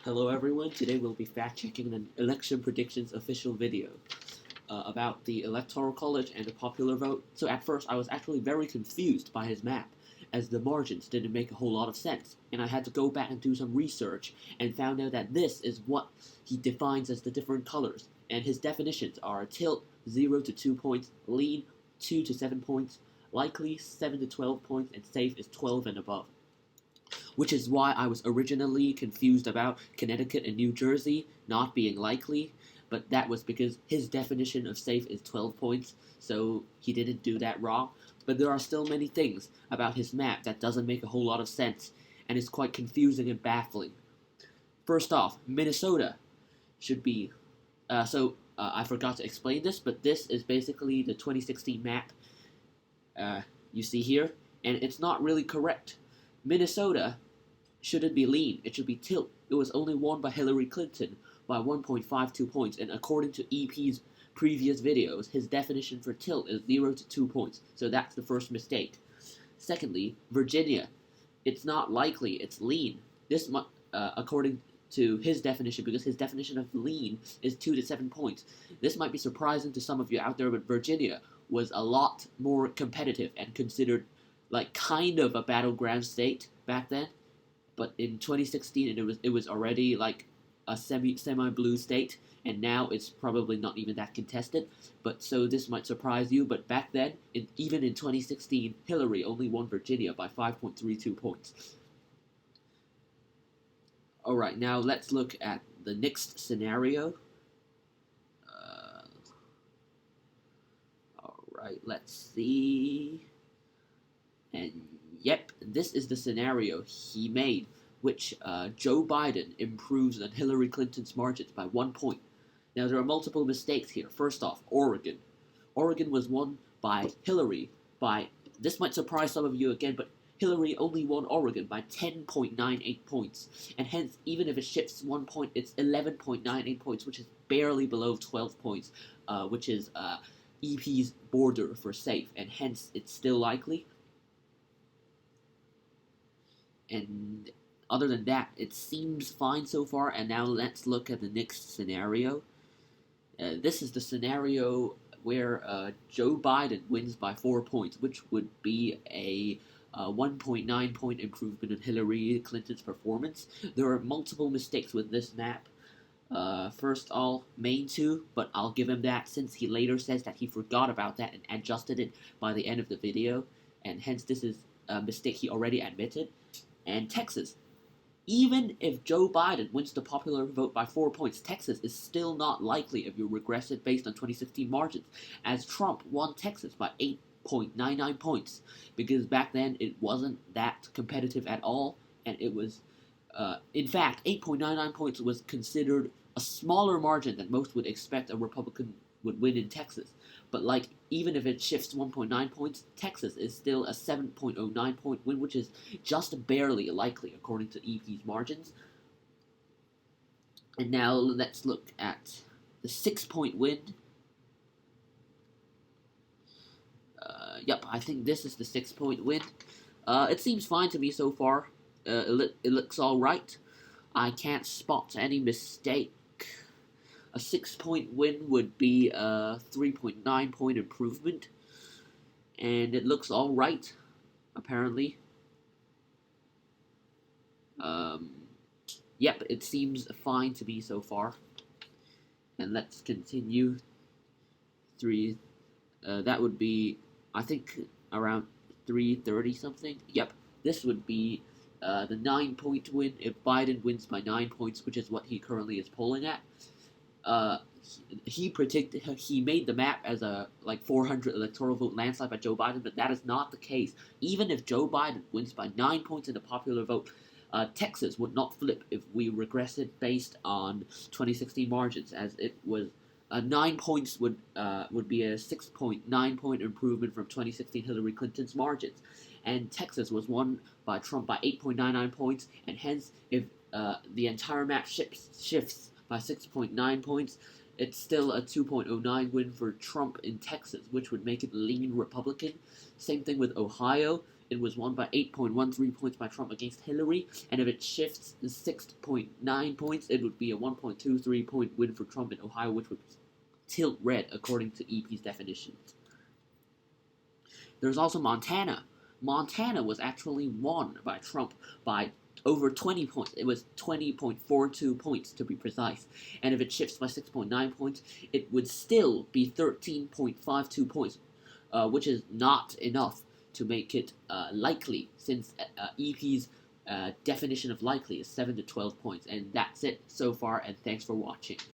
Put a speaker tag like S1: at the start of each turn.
S1: Hello everyone, today we'll be fact-checking an election predictions official video about the Electoral College and the popular vote. So at first I was actually very confused by his map, as the margins didn't make a whole lot of sense, and I had to go back and do some research and found out that this is what he defines as the different colors, and his definitions are tilt 0 to 2 points, lean 2 to 7 points, likely 7 to 12 points, and safe is 12 and above. Which is why I was originally confused about Connecticut and New Jersey not being likely, but that was because his definition of safe is 12 points, so he didn't do that wrong. But there are still many things about his map that doesn't make a whole lot of sense, and is quite confusing and baffling. First off, Minnesota should be... I forgot to explain this, but this is basically the 2016 map you see here, and it's not really correct. Minnesota shouldn't be lean, it should be tilt. It was only won by Hillary Clinton by 1.52 points, and according to EP's previous videos, his definition for tilt is 0 to 2 points, so that's the first mistake. Secondly, Virginia, it's not likely, it's lean. This, according to his definition, because his definition of lean is 2 to 7 points. This might be surprising to some of you out there, but Virginia was a lot more competitive and considered like kind of a battleground state back then, but in 2016 it was already like a semi-blue state, and now it's probably not even that contested. But so this might surprise you, but back then, even in 2016, Hillary only won Virginia by 5.32 points. Alright, now let's look at the next scenario. Alright, let's see. And yep, this is the scenario he made, which Joe Biden improves on Hillary Clinton's margins by 1 point. Now, there are multiple mistakes here. First off, Oregon. Oregon was won by Hillary by, this might surprise some of you again, but Hillary only won Oregon by 10.98 points. And hence, even if it shifts 1 point, it's 11.98 points, which is barely below 12 points, which is EP's border for safe, and hence it's still likely. And other than that, it seems fine so far. And now let's look at the next scenario. This is the scenario where Joe Biden wins by 4 points, which would be a 1.9 point improvement in Hillary Clinton's performance. There are multiple mistakes with this map. First, all main 2, but I'll give him that since he later says that he forgot about that and adjusted it by the end of the video, and hence this is a mistake he already admitted. And Texas. Even if Joe Biden wins the popular vote by 4 points, Texas is still not likely if you regress it based on 2016 margins, as Trump won Texas by 8.99 points, because back then it wasn't that competitive at all, and it was, in fact, 8.99 points was considered a smaller margin than most would expect a Republican would win in Texas. But like, even if it shifts 1.9 points, Texas is still a 7.09 point win, which is just barely likely according to EP's margins. And now let's look at the 6 point win. Yep, I think this is the 6 point win. It seems fine to me so far. It looks alright. I can't spot any mistake. A 6 point win would be a 3.9 point improvement, and it looks alright, apparently. Yep, it seems fine to me so far. And let's continue. That would be, I think, around 330 something. Yep, this would be the 9 point win if Biden wins by 9 points, which is what he currently is polling at. He made the map as a 400 electoral vote landslide by Joe Biden, but that is not the case. Even if Joe Biden wins by 9 points in the popular vote, Texas would not flip if we regress it based on 2016 margins, as it was 9 points would be a 6.9 point improvement from 2016 Hillary Clinton's margins, and Texas was won by Trump by 8.99 points, and hence if the entire map shifts by 6.9 points, it's still a 2.09 win for Trump in Texas, which would make it lean Republican. Same thing with Ohio. it was won by 8.13 points by Trump against Hillary, and if it shifts 6.9 points, it would be a 1.23 point win for Trump in Ohio, which would tilt red according to EP's definitions. There's also Montana. Montana was actually won by Trump by over 20 points. It was 20.42 points to be precise. And if it shifts by 6.9 points, it would still be 13.52 points, which is not enough to make it likely, since EP's definition of likely is 7 to 12 points. And that's it so far, and thanks for watching.